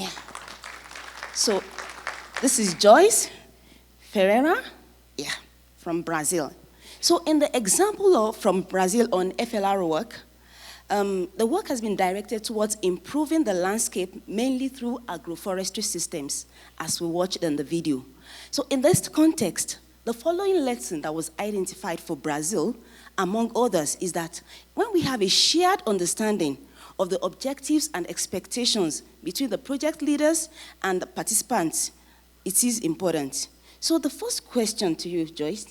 Yeah. So this is Joyce Ferreira, from Brazil. So in the example from Brazil on FLR work, the work has been directed towards improving the landscape mainly through agroforestry systems, as we watched in the video. So in this context, the following lesson that was identified for Brazil, among others, is that when we have a shared understanding of the objectives and expectations between the project leaders and the participants, it is important. So the first question to you, Joyce,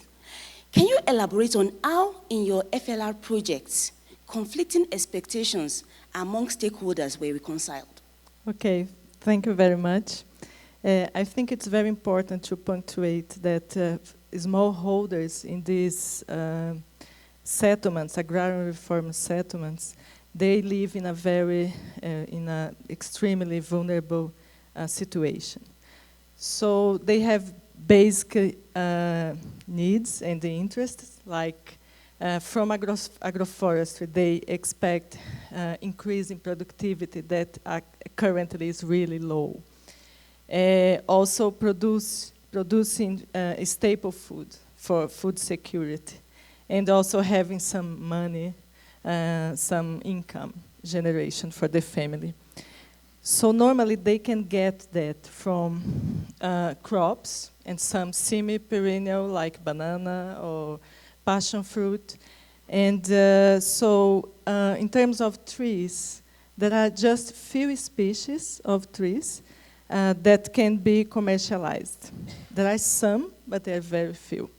can you elaborate on how in your FLR projects conflicting expectations among stakeholders were reconciled? Okay, thank you very much. I think it's very important to punctuate that smallholders in these settlements, agrarian reform settlements, they live in a very, extremely vulnerable situation. So they have basic needs and the interests, like from agroforestry, they expect increase in productivity that currently is really low. Also producing staple food for food security, and also having some money, some income generation for the family. So normally they can get that from crops and some semi-perennial like banana or passion fruit. And in terms of trees, there are just few species of trees that can be commercialized. There are some, but there are very few.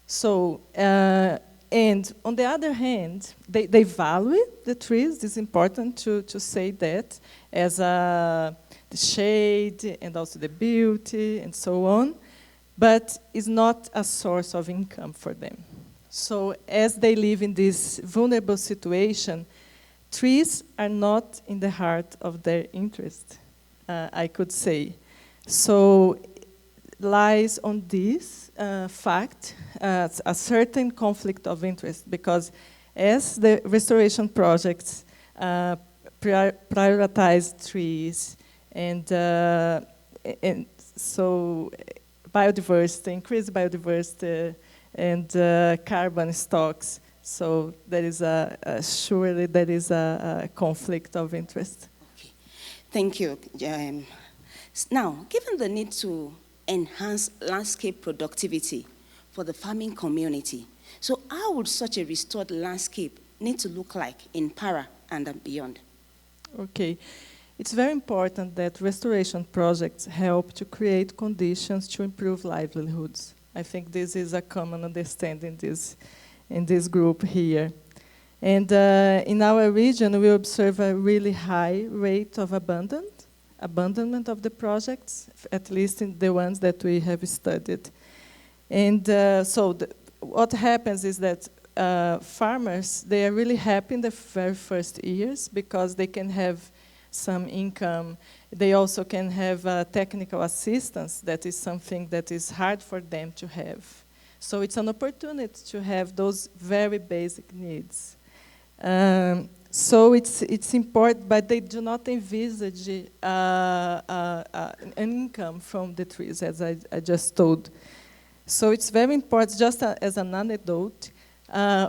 So, and on the other hand, they value the trees. It's important to say that as the shade and also the beauty and so on, but it's not a source of income for them. So as they live in this vulnerable situation, trees are not in the heart of their interest, I could say. So lies on this fact a certain conflict of interest, because as the restoration projects prioritize trees and so biodiversity, increase biodiversity and carbon stocks, so there is surely there is a conflict of interest. Okay. Thank you. Now, given the need to enhance landscape productivity for the farming community, so how would such a restored landscape need to look like in Para and beyond? Okay. It's very important that restoration projects help to create conditions to improve livelihoods. I think this is a common understanding in this group here. And in our region, we observe a really high rate of abandonment of the projects, at least in the ones that we have studied. And what happens is that farmers, they are really happy in the very first years because they can have some income. They also can have technical assistance. That is something that is hard for them to have. So it's an opportunity to have those very basic needs. So it's important, but they do not envisage an income from the trees, as I just told. So it's very important, just as an anecdote,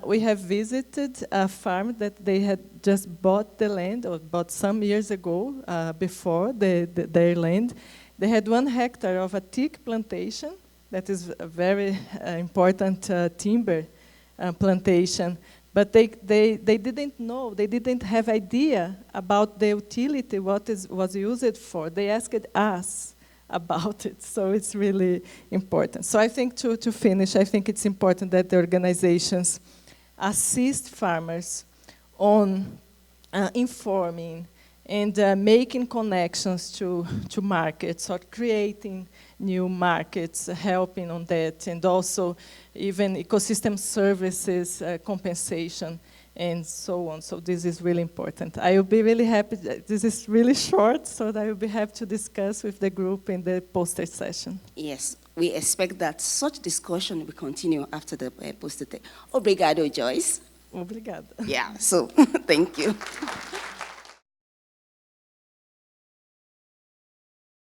we have visited a farm that they had just bought the land, or bought some years ago, before their land. They had 1 hectare of a teak plantation, that is a very important timber plantation, but they didn't know, they didn't have idea about the utility, what was used for. They asked us about it, so it's really important. So I think to finish, I think it's important that the organizations assist farmers on informing and making connections to markets, or creating new markets, helping on that, and also even ecosystem services, compensation, and so on. So this is really important. I will be really happy. This is really short, so I will be happy to discuss with the group in the poster session. Yes, we expect that such discussion will continue after the poster. Obrigado, Joyce. Obrigada. Yeah, so thank you.